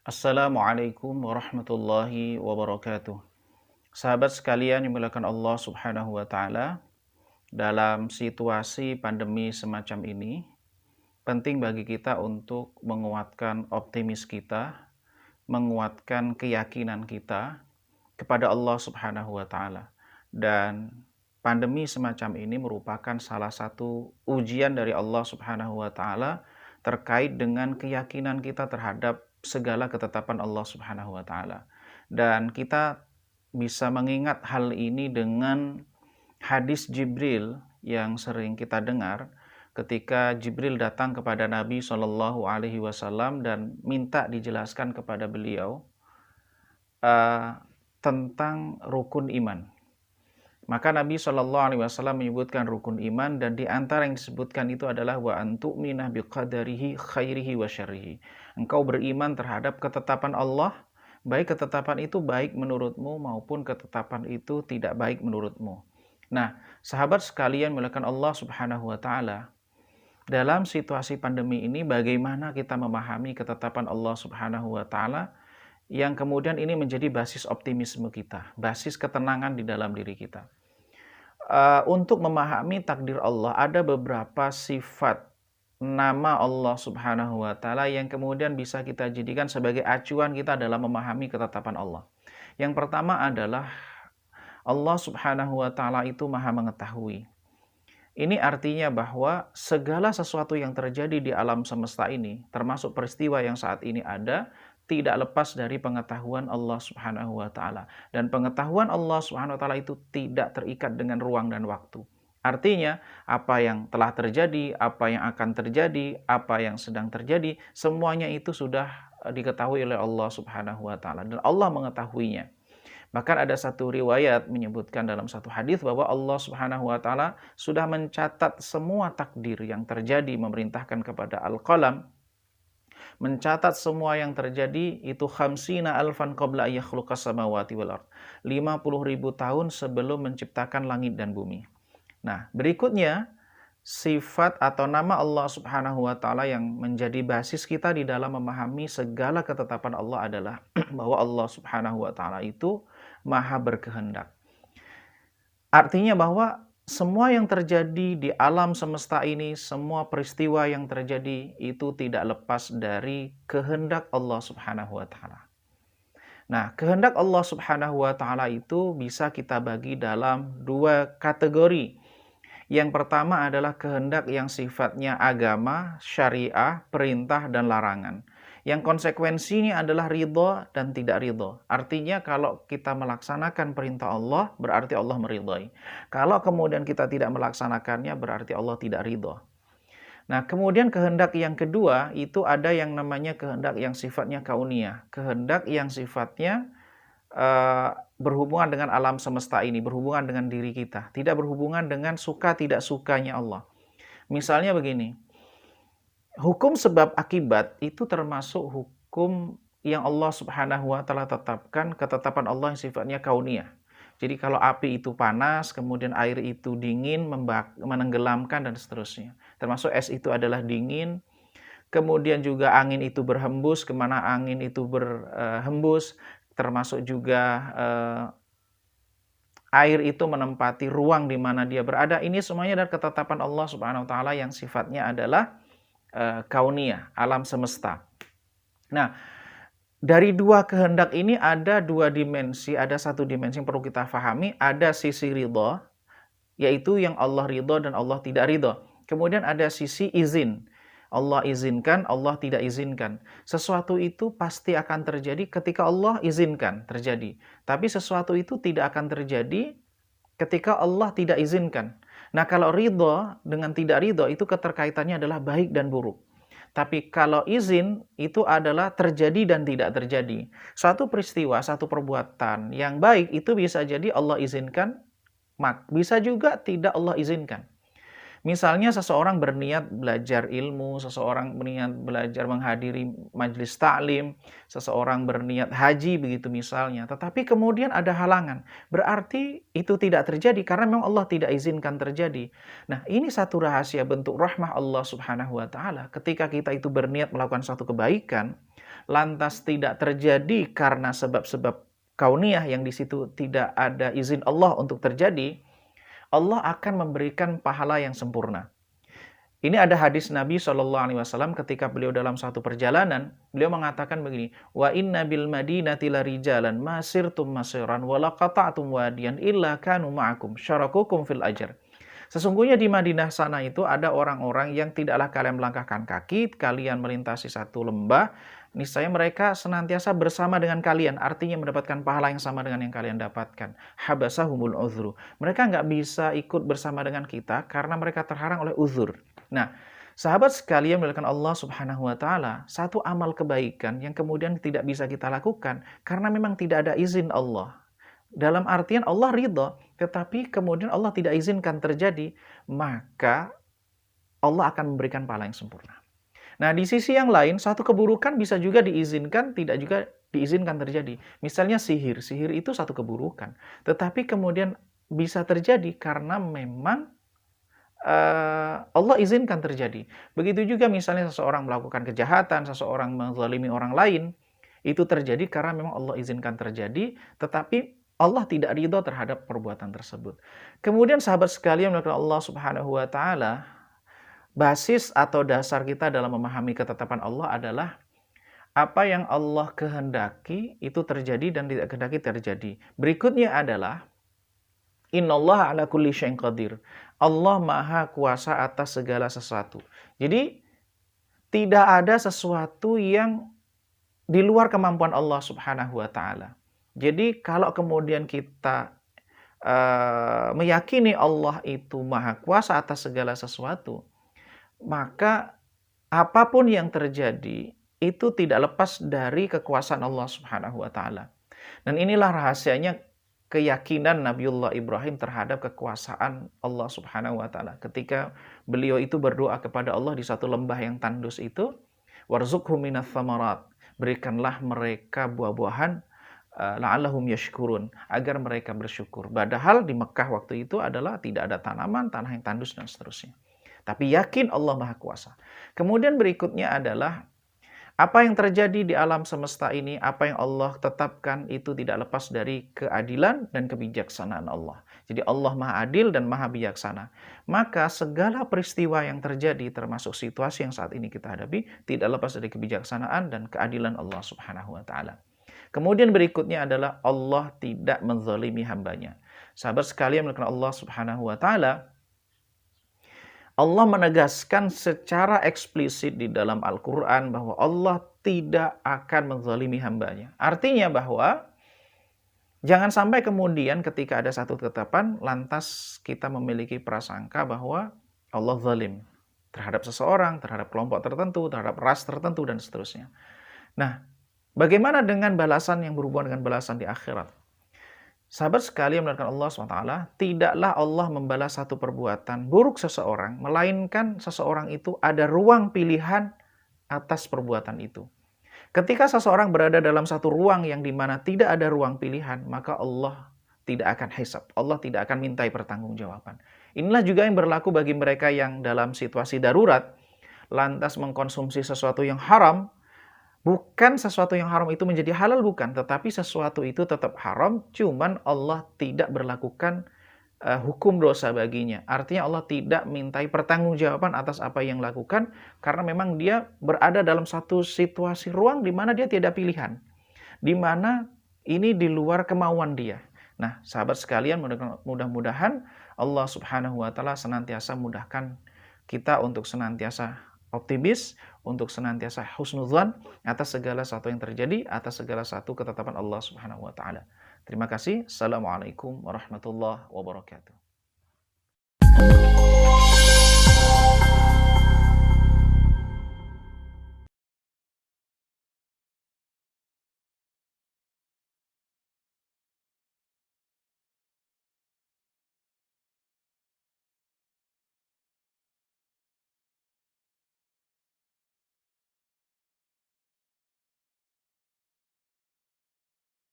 Assalamualaikum warahmatullahi wabarakatuh. Sahabat sekalian yang dimuliakan Allah Subhanahu wa taala, dalam situasi pandemi semacam ini, penting bagi kita untuk menguatkan optimis kita, menguatkan keyakinan kita kepada Allah Subhanahu wa taala. Dan pandemi semacam ini merupakan salah satu ujian dari Allah Subhanahu wa taala terkait dengan keyakinan kita terhadap segala ketetapan Allah Subhanahu wa taala. Dan kita bisa mengingat hal ini dengan hadis Jibril yang sering kita dengar ketika Jibril datang kepada Nabi Shallallahu alaihi wasallam dan minta dijelaskan kepada beliau tentang rukun iman. Maka Nabi Shallallahu alaihi wasallam menyebutkan rukun iman, dan di antara yang disebutkan itu adalah wa antu'minah biqadarihi khairihi wa syarrihi. Engkau beriman terhadap ketetapan Allah, baik ketetapan itu baik menurutmu maupun ketetapan itu tidak baik menurutmu. Nah, sahabat sekalian mulakan Allah Subhanahu wa taala, dalam situasi pandemi ini bagaimana kita memahami ketetapan Allah Subhanahu wa taala yang kemudian ini menjadi basis optimisme kita, basis ketenangan di dalam diri kita. Untuk memahami takdir Allah, ada beberapa sifat nama Allah Subhanahu wa taala yang kemudian bisa kita jadikan sebagai acuan kita dalam memahami ketetapan Allah. Yang pertama adalah Allah Subhanahu wa taala itu Maha mengetahui. Ini artinya bahwa segala sesuatu yang terjadi di alam semesta ini, termasuk peristiwa yang saat ini ada, tidak lepas dari pengetahuan Allah Subhanahu wa taala. Dan pengetahuan Allah Subhanahu wa taala itu tidak terikat dengan ruang dan waktu. Artinya, apa yang telah terjadi, apa yang akan terjadi, apa yang sedang terjadi, semuanya itu sudah diketahui oleh Allah Subhanahu wa taala, dan Allah mengetahuinya. Bahkan ada satu riwayat menyebutkan dalam satu hadis bahwa Allah Subhanahu wa taala sudah mencatat semua takdir yang terjadi, memerintahkan kepada Al-Qalam mencatat semua yang terjadi itu khamsina alfan qabla yakhluqas samawati wal ard. 50.000 tahun sebelum menciptakan langit dan bumi. Nah, berikutnya sifat atau nama Allah Subhanahu wa taala yang menjadi basis kita di dalam memahami segala ketetapan Allah adalah bahwa Allah Subhanahu wa taala itu Maha berkehendak. Artinya bahwa semua yang terjadi di alam semesta ini, semua peristiwa yang terjadi itu tidak lepas dari kehendak Allah Subhanahu wa taala. Nah, kehendak Allah Subhanahu wa taala itu bisa kita bagi dalam dua kategori. Yang pertama adalah kehendak yang sifatnya agama, syariah, perintah, dan larangan. Yang konsekuensinya adalah ridho dan tidak ridho. Artinya kalau kita melaksanakan perintah Allah, berarti Allah meridhoi. Kalau kemudian kita tidak melaksanakannya, berarti Allah tidak ridho. Nah, kemudian kehendak yang kedua, itu ada yang namanya kehendak yang sifatnya kauniyah. Kehendak yang sifatnya berhubungan dengan alam semesta ini, berhubungan dengan diri kita. Tidak berhubungan dengan suka tidak sukanya Allah. Misalnya begini, hukum sebab akibat itu termasuk hukum yang Allah Subhanahu wa taala tetapkan, ketetapan Allah yang sifatnya kauniyah. Jadi kalau api itu panas, kemudian air itu dingin, menenggelamkan dan seterusnya. Termasuk es itu adalah dingin, kemudian juga angin itu berhembus, kemana angin itu berhembus, termasuk juga air itu menempati ruang di mana dia berada. Ini semuanya adalah ketetapan Allah Subhanahu wa taala yang sifatnya adalah kauniyah, alam semesta. Nah, dari dua kehendak ini ada dua dimensi, ada satu dimensi yang perlu kita pahami, ada sisi ridho, yaitu yang Allah ridho dan Allah tidak ridho. Kemudian ada sisi izin, Allah izinkan, Allah tidak izinkan. Sesuatu itu pasti akan terjadi ketika Allah izinkan terjadi. Tapi sesuatu itu tidak akan terjadi ketika Allah tidak izinkan. Nah, kalau ridho dengan tidak ridho itu keterkaitannya adalah baik dan buruk. Tapi kalau izin itu adalah terjadi dan tidak terjadi. Suatu peristiwa, satu perbuatan yang baik itu bisa jadi Allah izinkan, bisa juga tidak Allah izinkan. Misalnya seseorang berniat belajar ilmu, seseorang berniat belajar menghadiri majelis taklim, seseorang berniat haji begitu misalnya. Tetapi kemudian ada halangan. Berarti itu tidak terjadi karena memang Allah tidak izinkan terjadi. Nah, ini satu rahasia bentuk rahmah Allah Subhanahu wa taala. Ketika kita itu berniat melakukan suatu kebaikan, lantas tidak terjadi karena sebab-sebab kauniyah yang di situ tidak ada izin Allah untuk terjadi, Allah akan memberikan pahala yang sempurna. Ini ada hadis Nabi SAW ketika beliau dalam satu perjalanan, beliau mengatakan begini, wa inna bil madinati larijalan masirtum masiran wa laqata'tum wadiyan illa kanu ma'akum syarakukum fil ajr. Sesungguhnya di Madinah sana itu ada orang-orang yang tidaklah kalian melangkahkan kaki, kalian melintasi satu lembah, niscaya mereka senantiasa bersama dengan kalian, artinya mendapatkan pahala yang sama dengan yang kalian dapatkan. Habasahumul uzru. Mereka nggak bisa ikut bersama dengan kita karena mereka terhalang oleh uzur. Nah, sahabat sekalian melakukan Allah Subhanahu wa taala, satu amal kebaikan yang kemudian tidak bisa kita lakukan karena memang tidak ada izin Allah. Dalam artian Allah ridha, tetapi kemudian Allah tidak izinkan terjadi, maka Allah akan memberikan pahala yang sempurna. Nah, di sisi yang lain, satu keburukan bisa juga diizinkan, tidak juga diizinkan terjadi. Misalnya sihir. Sihir itu satu keburukan. Tetapi kemudian bisa terjadi karena memang Allah izinkan terjadi. Begitu juga misalnya seseorang melakukan kejahatan, seseorang menzalimi orang lain, itu terjadi karena memang Allah izinkan terjadi, tetapi Allah tidak ridho terhadap perbuatan tersebut. Kemudian sahabat sekalian melakukan Allah Subhanahu wa taala, basis atau dasar kita dalam memahami ketetapan Allah adalah apa yang Allah kehendaki itu terjadi dan tidak kehendaki terjadi. Berikutnya adalah innallaha ala kulli syai'in qadir. Allah Maha Kuasa atas segala sesuatu. Jadi tidak ada sesuatu yang di luar kemampuan Allah Subhanahu wa taala. Jadi kalau kemudian kita meyakini Allah itu Maha Kuasa atas segala sesuatu, maka apapun yang terjadi itu tidak lepas dari kekuasaan Allah Subhanahu wa taala. Dan inilah rahasianya keyakinan Nabiullah Ibrahim terhadap kekuasaan Allah Subhanahu wa taala. Ketika beliau itu berdoa kepada Allah di satu lembah yang tandus itu, warzuqhum minas tsamarat, berikanlah mereka buah-buahan la'allahum yashkurun, agar mereka bersyukur. Padahal di Mekah waktu itu adalah tidak ada tanaman, tanah yang tandus dan seterusnya. Tapi yakin Allah Maha Kuasa. Kemudian berikutnya adalah apa yang terjadi di alam semesta ini, apa yang Allah tetapkan itu tidak lepas dari keadilan dan kebijaksanaan Allah. Jadi Allah Maha Adil dan Maha Bijaksana. Maka segala peristiwa yang terjadi termasuk situasi yang saat ini kita hadapi tidak lepas dari kebijaksanaan dan keadilan Allah Subhanahu wa taala. Kemudian berikutnya adalah Allah tidak menzalimi hambanya. Sahabat sekalian melakukan Allah Subhanahu wa taala, Allah menegaskan secara eksplisit di dalam Al-Quran bahwa Allah tidak akan menzalimi hambanya. Artinya bahwa jangan sampai kemudian ketika ada satu ketetapan, lantas kita memiliki prasangka bahwa Allah zalim terhadap seseorang, terhadap kelompok tertentu, terhadap ras tertentu, dan seterusnya. Nah, bagaimana dengan balasan yang berhubungan dengan balasan di akhirat? Sahabat sekalian melakukan Allah SWT, tidaklah Allah membalas satu perbuatan buruk seseorang, melainkan seseorang itu ada ruang pilihan atas perbuatan itu. Ketika seseorang berada dalam satu ruang yang dimana tidak ada ruang pilihan, maka Allah tidak akan hisab. Allah tidak akan mintai pertanggungjawaban. Inilah juga yang berlaku bagi mereka yang dalam situasi darurat, lantas mengkonsumsi sesuatu yang haram. Bukan sesuatu yang haram itu menjadi halal, bukan. Tetapi sesuatu itu tetap haram, cuman Allah tidak berlakukan hukum dosa baginya. Artinya Allah tidak mintai pertanggungjawaban atas apa yang lakukan, karena memang dia berada dalam satu situasi ruang di mana dia tidak pilihan. Di mana ini di luar kemauan dia. Nah, sahabat sekalian, mudah-mudahan Allah Subhanahu wa taala senantiasa mudahkan kita untuk senantiasa optimis, untuk senantiasa husnudzan atas segala sesuatu yang terjadi, atas segala satu ketetapan Allah Subhanahu wa taala. Terima kasih. Assalamualaikum warahmatullahi wabarakatuh.